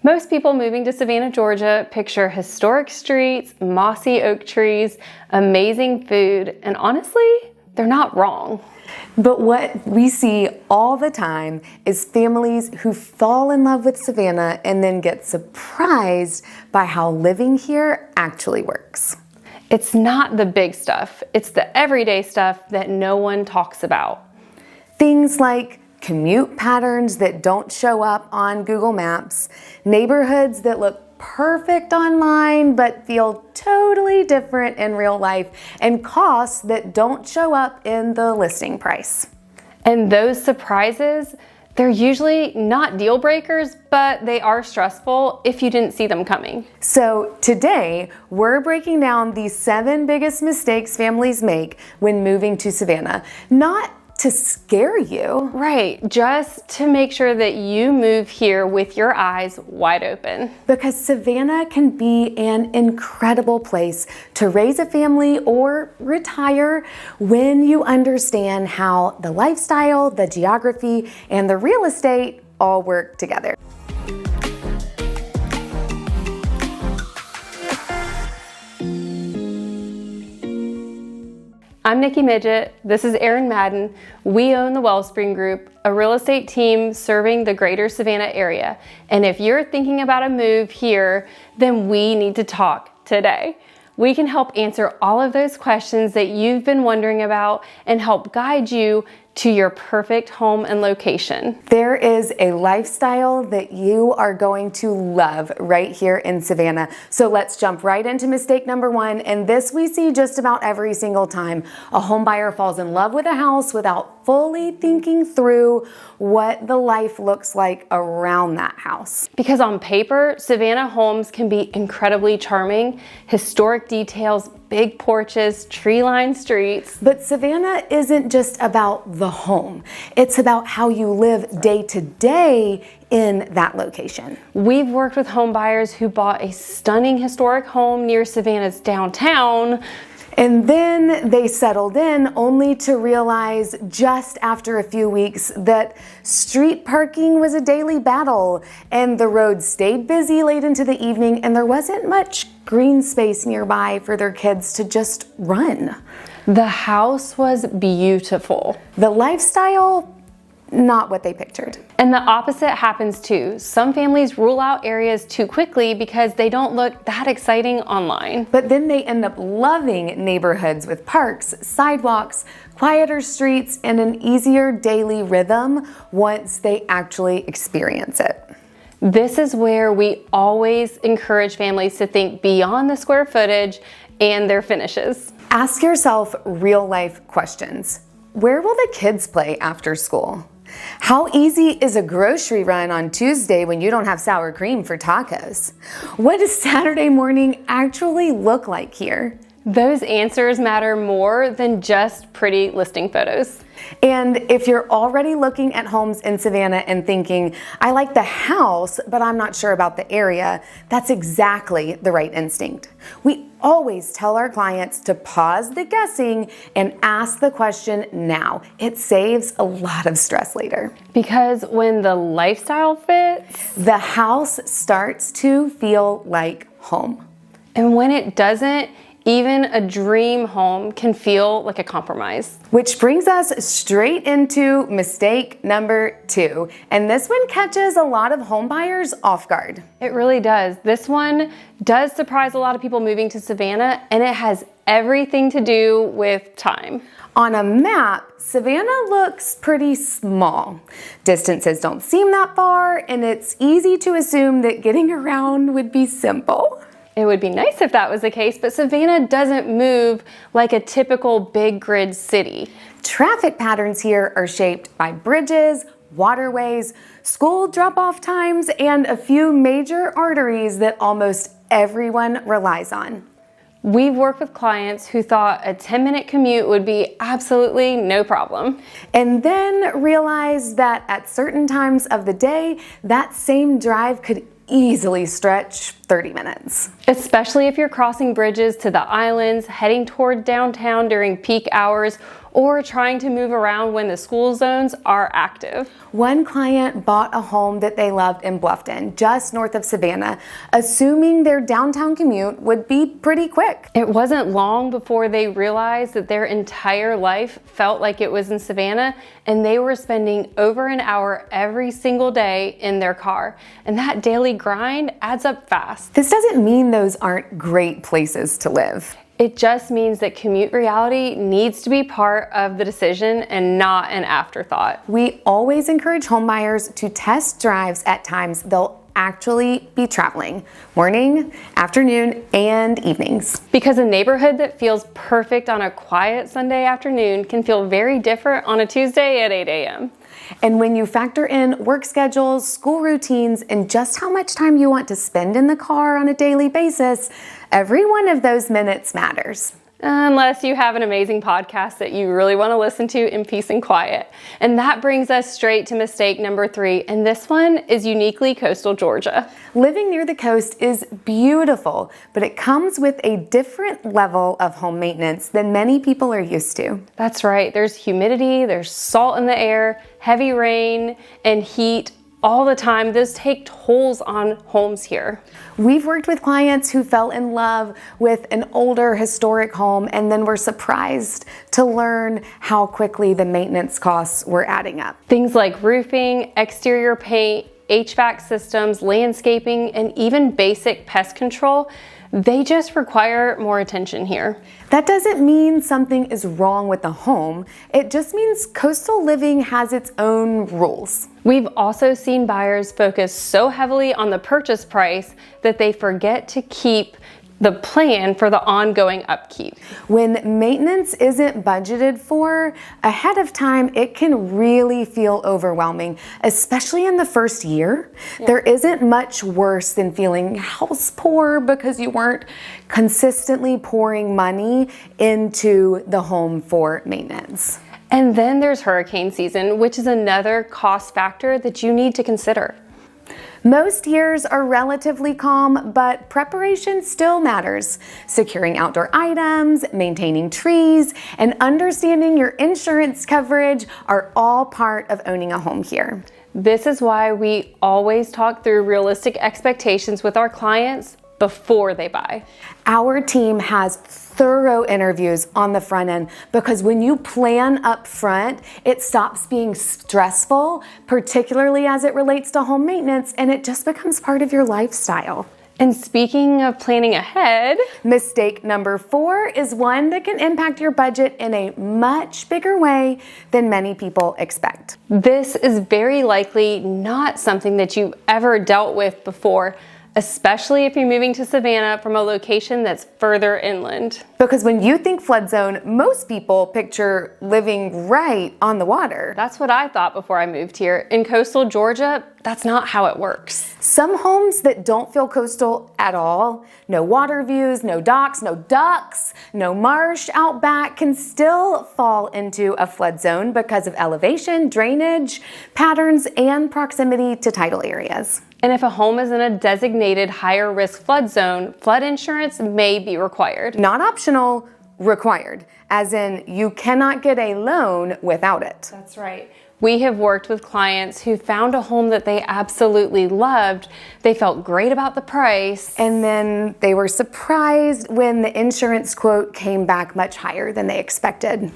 Most people moving to Savannah, Georgia picture historic streets, mossy oak trees, amazing food, and honestly, they're not wrong. But what we see all the time is families who fall in love with Savannah and then get surprised by how living here actually works. It's not the big stuff, it's the everyday stuff that no one talks about. Things like commute patterns that don't show up on Google Maps, neighborhoods that look perfect online but feel totally different in real life, and costs that don't show up in the listing price. And those surprises, they're usually not deal breakers, but they are stressful if you didn't see them coming. So today, we're breaking down the 7 biggest mistakes families make when moving to Savannah. Not to scare you. Right, just to make sure that you move here with your eyes wide open. Because Savannah can be an incredible place to raise a family or retire when you understand how the lifestyle, the geography, and the real estate all work together. I'm Nikki Midget, this is Erin Madden. We own the Wellspring Group, a real estate team serving the greater Savannah area. And if you're thinking about a move here, then we need to talk today. We can help answer all of those questions that you've been wondering about and help guide you to your perfect home and location. There is a lifestyle that you are going to love right here in Savannah. So let's jump right into mistake number 1. And this we see just about every single time. A home buyer falls in love with a house without fully thinking through what the life looks like around that house. Because on paper, Savannah homes can be incredibly charming, historic details, big porches, tree-lined streets. But Savannah isn't just about the home. It's about how you live day to day in that location. We've worked with home buyers who bought a stunning historic home near Savannah's downtown, and then they settled in only to realize just after a few weeks that street parking was a daily battle and the road stayed busy late into the evening and there wasn't much green space nearby for their kids to just run. The house was beautiful. The lifestyle, not what they pictured. And the opposite happens too. Some families rule out areas too quickly because they don't look that exciting online. But then they end up loving neighborhoods with parks, sidewalks, quieter streets, and an easier daily rhythm once they actually experience it. This is where we always encourage families to think beyond the square footage and their finishes. Ask yourself real life questions. Where will the kids play after school? How easy is a grocery run on Tuesday when you don't have sour cream for tacos? What does Saturday morning actually look like here? Those answers matter more than just pretty listing photos. And if you're already looking at homes in Savannah and thinking, I like the house, but I'm not sure about the area, that's exactly the right instinct. We always tell our clients to pause the guessing and ask the question now. It saves a lot of stress later. Because when the lifestyle fits, the house starts to feel like home. And when it doesn't, even a dream home can feel like a compromise. Which brings us straight into mistake number 2. And this one catches a lot of home buyers off guard. It really does. This one does surprise a lot of people moving to Savannah, and it has everything to do with time. On a map, Savannah looks pretty small. Distances don't seem that far, and it's easy to assume that getting around would be simple. It would be nice if that was the case, but Savannah doesn't move like a typical big grid city. Traffic patterns here are shaped by bridges, waterways, school drop-off times, and a few major arteries that almost everyone relies on. We've worked with clients who thought a 10-minute commute would be absolutely no problem. And then realized that at certain times of the day, that same drive could easily stretch 30 minutes. Especially if you're crossing bridges to the islands, heading toward downtown during peak hours, or trying to move around when the school zones are active. One client bought a home that they loved in Bluffton, just north of Savannah, assuming their downtown commute would be pretty quick. It wasn't long before they realized that their entire life felt like it was in Savannah, and they were spending over an hour every single day in their car. And that daily grind adds up fast. This doesn't mean those aren't great places to live. It just means that commute reality needs to be part of the decision and not an afterthought. We always encourage homebuyers to test drives at times they'll actually be traveling, morning, afternoon, and evenings. Because a neighborhood that feels perfect on a quiet Sunday afternoon can feel very different on a Tuesday at 8 a.m. And when you factor in work schedules, school routines, and just how much time you want to spend in the car on a daily basis, every one of those minutes matters. Unless you have an amazing podcast that you really want to listen to in peace and quiet. And that brings us straight to mistake number 3, and this one is uniquely coastal Georgia. Living near the coast is beautiful, but it comes with a different level of home maintenance than many people are used to. That's right. There's humidity, there's salt in the air, heavy rain, and heat all the time. Those take tolls on homes here. We've worked with clients who fell in love with an older historic home and then were surprised to learn how quickly the maintenance costs were adding up. Things like roofing, exterior paint, HVAC systems, landscaping, and even basic pest control, they just require more attention here. That doesn't mean something is wrong with the home. It just means coastal living has its own rules. We've also seen buyers focus so heavily on the purchase price that they forget to keep the plan for the ongoing upkeep. When maintenance isn't budgeted for ahead of time, it can really feel overwhelming, especially in the first year. Yeah. There isn't much worse than feeling house poor because you weren't consistently pouring money into the home for maintenance. And then there's hurricane season, which is another cost factor that you need to consider. Most years are relatively calm, but preparation still matters. Securing outdoor items, maintaining trees, and understanding your insurance coverage are all part of owning a home here. This is why we always talk through realistic expectations with our clients before they buy. Our team has thorough interviews on the front end because when you plan up front, it stops being stressful, particularly as it relates to home maintenance, and it just becomes part of your lifestyle. And speaking of planning ahead, mistake number 4 is one that can impact your budget in a much bigger way than many people expect. This is very likely not something that you've ever dealt with before, especially if you're moving to Savannah from a location that's further inland. Because when you think flood zone, most people picture living right on the water. That's what I thought before I moved here. In coastal Georgia, that's not how it works. Some homes that don't feel coastal at all, no water views, no docks, no ducks, no marsh out back, can still fall into a flood zone because of elevation, drainage patterns, and proximity to tidal areas. And if a home is in a designated higher risk flood zone, flood insurance may be required. Not optional, required, as in you cannot get a loan without it. That's right. We have worked with clients who found a home that they absolutely loved. They felt great about the price. And then they were surprised when the insurance quote came back much higher than they expected.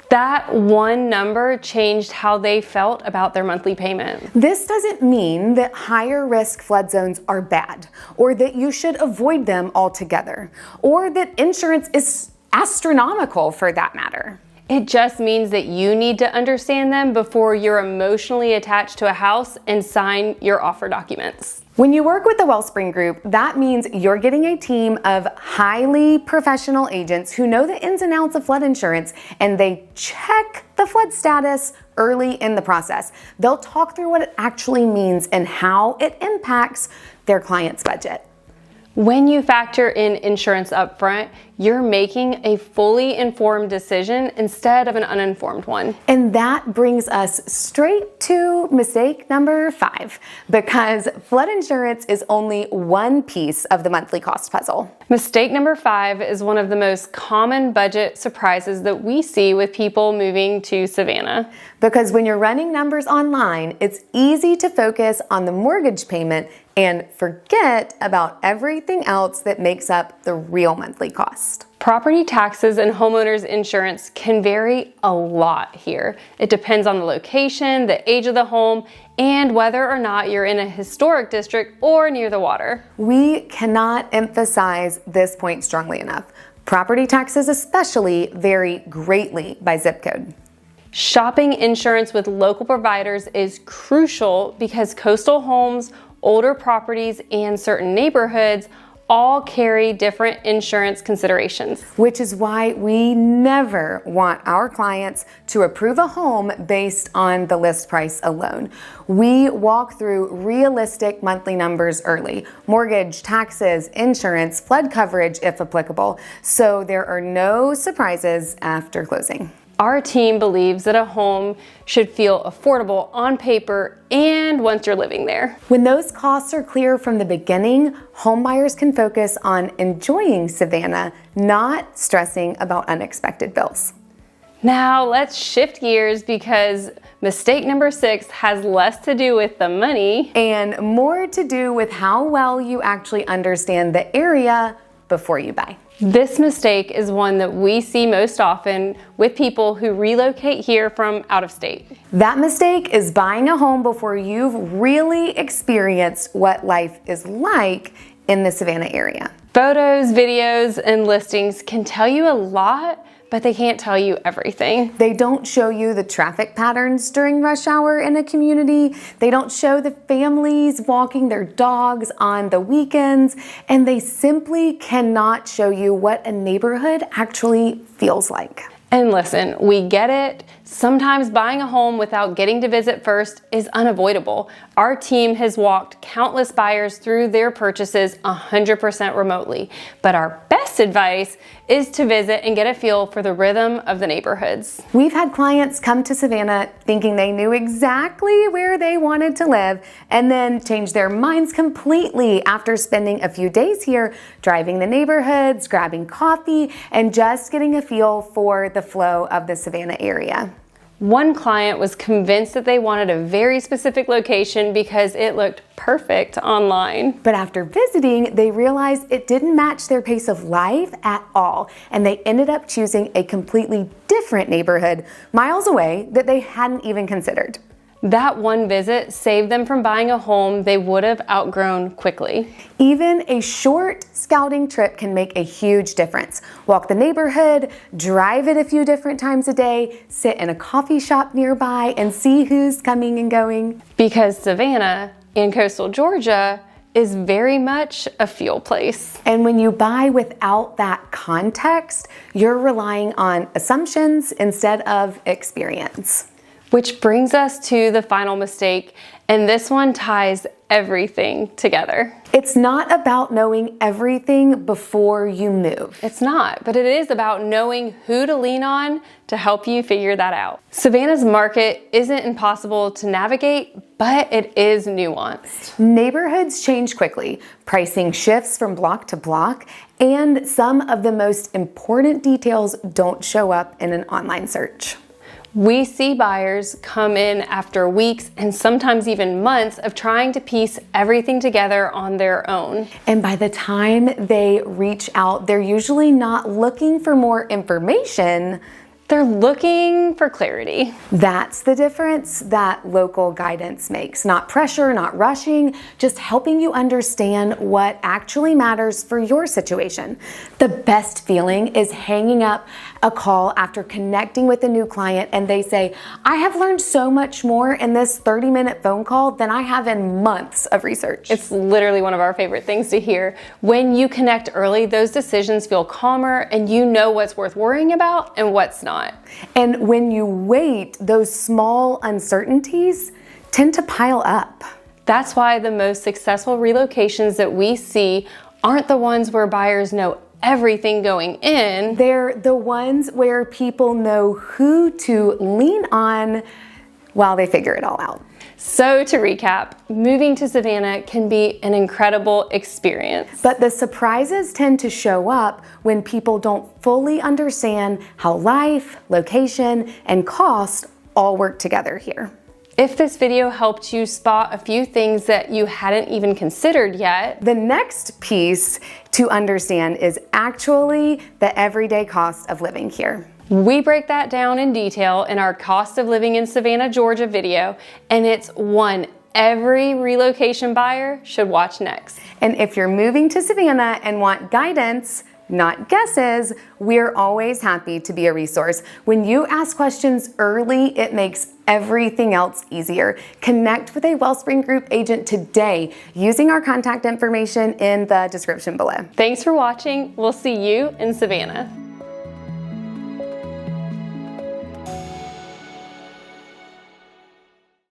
That one number changed how they felt about their monthly payment. This doesn't mean that higher risk flood zones are bad, or that you should avoid them altogether, or that insurance is astronomical for that matter. It just means that you need to understand them before you're emotionally attached to a house and sign your offer documents. When you work with the Wellspring Group, that means you're getting a team of highly professional agents who know the ins and outs of flood insurance, and they check the flood status early in the process. They'll talk through what it actually means and how it impacts their client's budget. When you factor in insurance up front, you're making a fully informed decision instead of an uninformed one. And that brings us straight to mistake number 5, because flood insurance is only one piece of the monthly cost puzzle. Mistake number 5 is one of the most common budget surprises that we see with people moving to Savannah. Because when you're running numbers online, it's easy to focus on the mortgage payment and forget about everything else that makes up the real monthly cost. Property taxes and homeowners insurance can vary a lot here. It depends on the location, the age of the home, and whether or not you're in a historic district or near the water. We cannot emphasize this point strongly enough. Property taxes especially vary greatly by zip code. Shopping insurance with local providers is crucial because coastal homes, older properties, and certain neighborhoods all carry different insurance considerations. Which is why we never want our clients to approve a home based on the list price alone. We walk through realistic monthly numbers early: mortgage, taxes, insurance, flood coverage if applicable, so there are no surprises after closing. Our team believes that a home should feel affordable on paper and once you're living there. When those costs are clear from the beginning, homebuyers can focus on enjoying Savannah, not stressing about unexpected bills. Now let's shift gears because mistake number 6 has less to do with the money and more to do with how well you actually understand the area before you buy. This mistake is one that we see most often with people who relocate here from out of state. That mistake is buying a home before you've really experienced what life is like in the Savannah area. Photos, videos, and listings can tell you a lot, but they can't tell you everything. They don't show you the traffic patterns during rush hour in a community. They don't show the families walking their dogs on the weekends. And they simply cannot show you what a neighborhood actually feels like. And listen, we get it. Sometimes buying a home without getting to visit first is unavoidable. Our team has walked countless buyers through their purchases 100% remotely. But our best advice is to visit and get a feel for the rhythm of the neighborhoods. We've had clients come to Savannah thinking they knew exactly where they wanted to live and then change their minds completely after spending a few days here, driving the neighborhoods, grabbing coffee, and just getting a feel for the flow of the Savannah area. One client was convinced that they wanted a very specific location because it looked perfect online. But after visiting, they realized it didn't match their pace of life at all, and they ended up choosing a completely different neighborhood miles away that they hadn't even considered. That one visit saved them from buying a home they would have outgrown quickly. Even a short scouting trip can make a huge difference. Walk the neighborhood, drive it a few different times a day, sit in a coffee shop nearby, and see who's coming and going. Because Savannah in coastal Georgia is very much a feel place. And when you buy without that context, you're relying on assumptions instead of experience. Which brings us to the final mistake, and this one ties everything together. It's not about knowing everything before you move. It's not, but it is about knowing who to lean on to help you figure that out. Savannah's market isn't impossible to navigate, but it is nuanced. Neighborhoods change quickly, pricing shifts from block to block, and some of the most important details don't show up in an online search. We see buyers come in after weeks and sometimes even months of trying to piece everything together on their own. And by the time they reach out, they're usually not looking for more information. They're looking for clarity. That's the difference that local guidance makes. Not pressure, not rushing, just helping you understand what actually matters for your situation. The best feeling is hanging up a call after connecting with a new client and they say, I have learned so much more in this 30-minute phone call than I have in months of research. It's literally one of our favorite things to hear. When you connect early, those decisions feel calmer and you know what's worth worrying about and what's not. And when you wait, those small uncertainties tend to pile up. That's why the most successful relocations that we see aren't the ones where buyers know everything going in. They're the ones where people know who to lean on while they figure it all out. So to recap, moving to Savannah can be an incredible experience. But the surprises tend to show up when people don't fully understand how life, location, and cost all work together here. If this video helped you spot a few things that you hadn't even considered yet, the next piece to understand is actually the everyday cost of living here. We break that down in detail in our Cost of Living in Savannah, Georgia video, and it's one every relocation buyer should watch next. And if you're moving to Savannah and want guidance, not guesses, we're always happy to be a resource. When you ask questions early, it makes everything else easier. Connect with a Wellspring Group agent today using our contact information in the description below. Thanks for watching. We'll see you in Savannah.